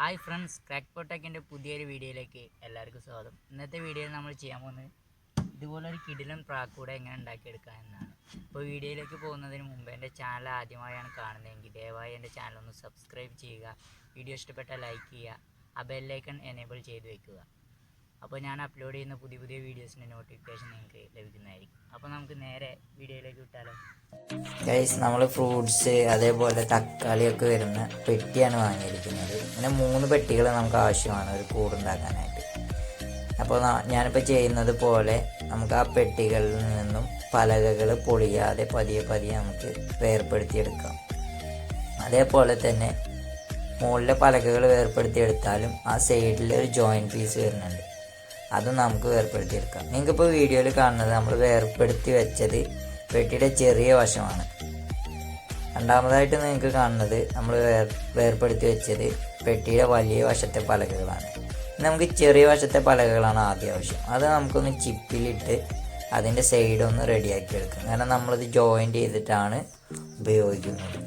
Hi friends, ക്രാക്ക്പോട്ടൊക്കെ പുതിയൊരു വീഡിയോയിലേക്ക് എല്ലാവർക്കും സ്വാഗതം. ഇന്നത്തെ വീഡിയോയിൽ നമ്മൾ ചെയ്യാൻ പോകുന്നത് ഇതുപോലൊരു കിടിലൻ പ്രാക്കൂടെ എങ്ങനെ ഉണ്ടാക്കിയെടുക്കുക എന്നാണ്. ഇപ്പോൾ വീഡിയോയിലേക്ക് പോകുന്നതിന് മുമ്പ് എൻ്റെ ചാനൽ ആദ്യമായാണ് കാണുന്നതെങ്കിൽ ദയവായി എൻ്റെ ചാനൽ ഒന്ന് സബ്സ്ക്രൈബ് ചെയ്യുക. വീഡിയോ ഇഷ്ടപ്പെട്ടാൽ ലൈക്ക് ചെയ്യുക, ആ ബെല്ലൈക്കൺ എനേബിൾ ചെയ്ത് വെക്കുക. അപ്പോൾ ഞാൻ അപ്ലോഡ് ചെയ്യുന്ന പുതിയ പുതിയ വീഡിയോസിൻ്റെ നോട്ടിഫിക്കേഷൻ നിങ്ങൾക്ക് ലഭിക്കുന്നതായിരിക്കും. അപ്പോൾ നമുക്ക് നേരെ വീഡിയോയിലേക്ക് വിട്ടാലോ. ഗൈസ്, നമ്മൾ ഫ്രൂട്ട്സ് അതേപോലെ തക്കാളിയൊക്കെ വരുന്ന പെട്ടിയാണ് വാങ്ങിയിരിക്കുന്നത്. ഇങ്ങനെ 3 പെട്ടികൾ നമുക്ക് ആവശ്യമാണ് ഒരു കൂടുണ്ടാക്കാനായിട്ട്. അപ്പോൾ ഞാനിപ്പോൾ ചെയ്യുന്നത് പോലെ നമുക്ക് ആ പെട്ടികളിൽ നിന്നും പലകകൾ പൊളിയാതെ പതിയെ പതിയെ നമുക്ക് വേർപ്പെടുത്തിയെടുക്കാം. അതേപോലെ തന്നെ മുകളിലെ പലകകൾ വേർപ്പെടുത്തിയെടുത്താലും ആ സൈഡിൽ ഒരു ജോയിൻറ്റ് പീസ് വരുന്നുണ്ട്, അതും നമുക്ക് വേർപ്പെടുത്തിയെടുക്കാം. നിങ്ങൾക്കിപ്പോൾ വീഡിയോയിൽ കാണുന്നത് നമ്മൾ വേർപ്പെടുത്തി വെച്ചത് പെട്ടിയുടെ ചെറിയ വശമാണ്. രണ്ടാമതായിട്ട് നിങ്ങൾക്ക് കാണുന്നത് നമ്മൾ വേർപ്പെടുത്തി വെച്ചത് പെട്ടിയുടെ വലിയ വശത്തെ പലകകളാണ്. നമുക്ക് ചെറിയ വശത്തെ പലകകളാണ് ആദ്യം ആവശ്യം. അത് നമുക്കൊന്ന് ചിപ്പിലിട്ട് അതിൻ്റെ സൈഡൊന്ന് റെഡിയാക്കി എടുക്കാം, കാരണം നമ്മളിത് ജോയിൻ്റ് ചെയ്തിട്ടാണ് ഉപയോഗിക്കുന്നത്.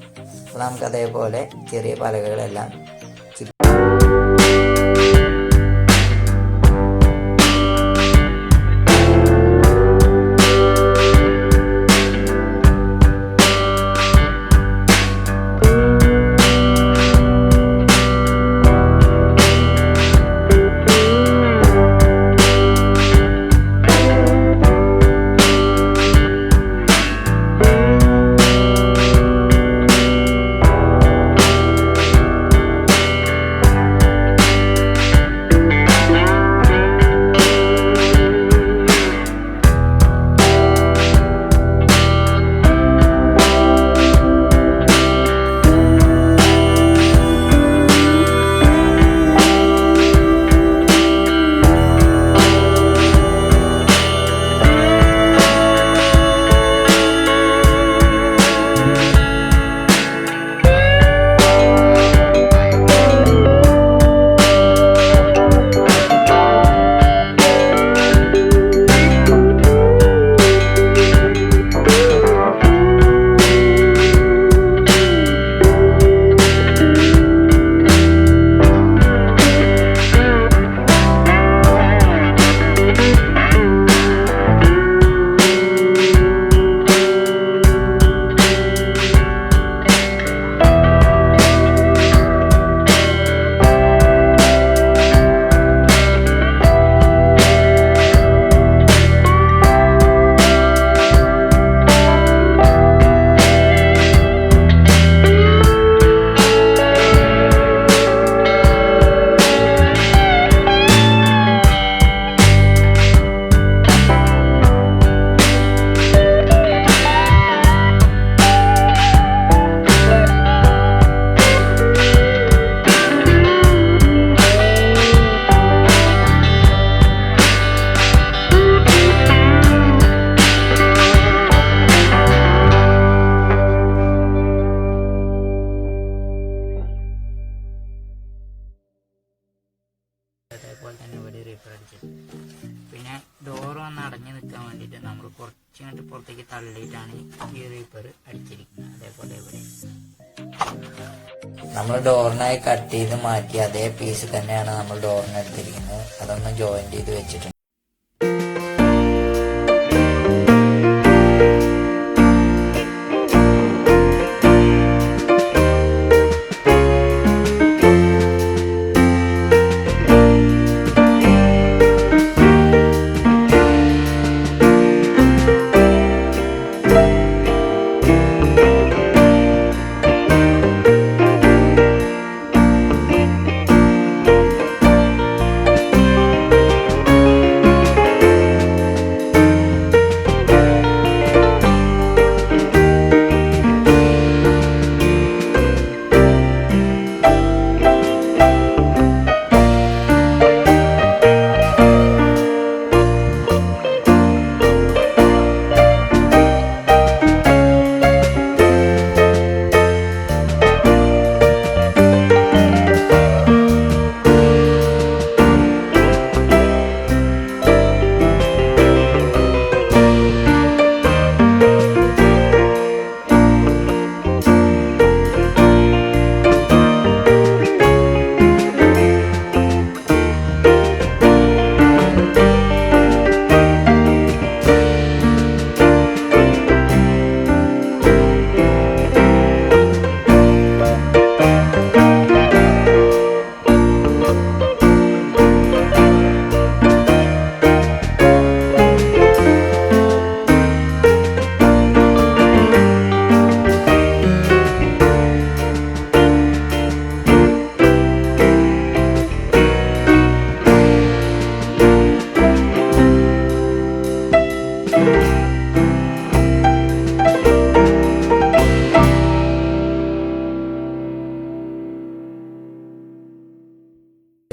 അപ്പോൾ നമുക്ക് അതേപോലെ ചെറിയ പലകകളെല്ലാം അതേപോലെ തന്നെ ഇവിടെ റീപ്പർ അടിച്ചത്. പിന്നെ ഡോർ വന്ന് അടഞ്ഞു നിൽക്കാൻ വേണ്ടിയിട്ട് നമ്മൾ കുറച്ചിങ്ങോട്ട് പുറത്തേക്ക് തള്ളിയിട്ടാണ് ഈ റീപ്പർ അടിച്ചിരിക്കുന്നത്. അതേപോലെ ഇവിടെ നമ്മൾ ഡോറിനായി കട്ട് ചെയ്ത് മാറ്റി അതേ പീസ് തന്നെയാണ് നമ്മൾ ഡോറിന് എടുത്തിരിക്കുന്നത്. അതൊന്ന് ജോയിന്റ് ചെയ്ത് വെച്ചിട്ടുണ്ട്.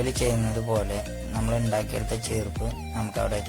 വീഡിയോയിൽ ചെയ്യുന്നത് പോലെ നമ്മൾ ഉണ്ടാക്കിയെടുത്ത ചേർപ്പ് നമുക്കവിടെ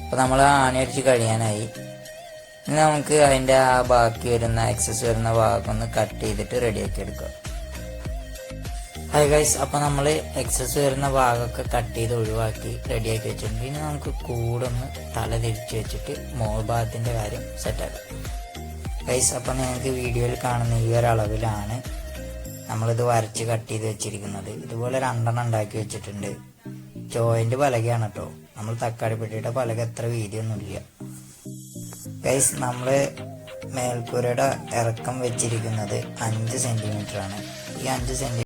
അപ്പോൾ നമ്മൾ ആണി അടിച്ച് കഴിയാനായി. ഇനി നമുക്ക് അതിൻ്റെ ആ ബാക്കി വരുന്ന എക്സസ് വരുന്ന ഭാഗം ഒന്ന് കട്ട് ചെയ്തിട്ട് റെഡിയാക്കി എടുക്കാം. ഹായ് ഗൈസ്, അപ്പോൾ നമ്മൾ എക്സസ് വരുന്ന ഭാഗമൊക്കെ കട്ട് ചെയ്ത് ഒഴിവാക്കി റെഡിയാക്കി വെച്ചിട്ടുണ്ട്. ഇനി നമുക്ക് കൂടൊന്ന് തല തിരിച്ച് വെച്ചിട്ട് മോൾ ഭാഗത്തിൻ്റെ കാര്യം സെറ്റാക്കാം. ഗൈസ്, അപ്പോൾ നിങ്ങൾക്ക് വീഡിയോയിൽ കാണുന്ന ഈ ഒരളവിലാണ് നമ്മളിത് വരച്ച് കട്ട് ചെയ്ത് വെച്ചിരിക്കുന്നത്. ഇതുപോലെ 2 ഉണ്ടാക്കി വെച്ചിട്ടുണ്ട്. ജോയിന്റ് പലകയാണ് കേട്ടോ. നമ്മൾ തക്കാളി പെട്ടിയുടെ പലക എത്ര വീതിയൊന്നുമില്ല. ഗൈസ്, നമ്മൾ മേൽക്കൂരയുടെ ഇറക്കം വെച്ചിരിക്കുന്നത് 5 സെന്റിമീറ്റർ ആണ്. ഈ 5 സെന്റിമീറ്റർ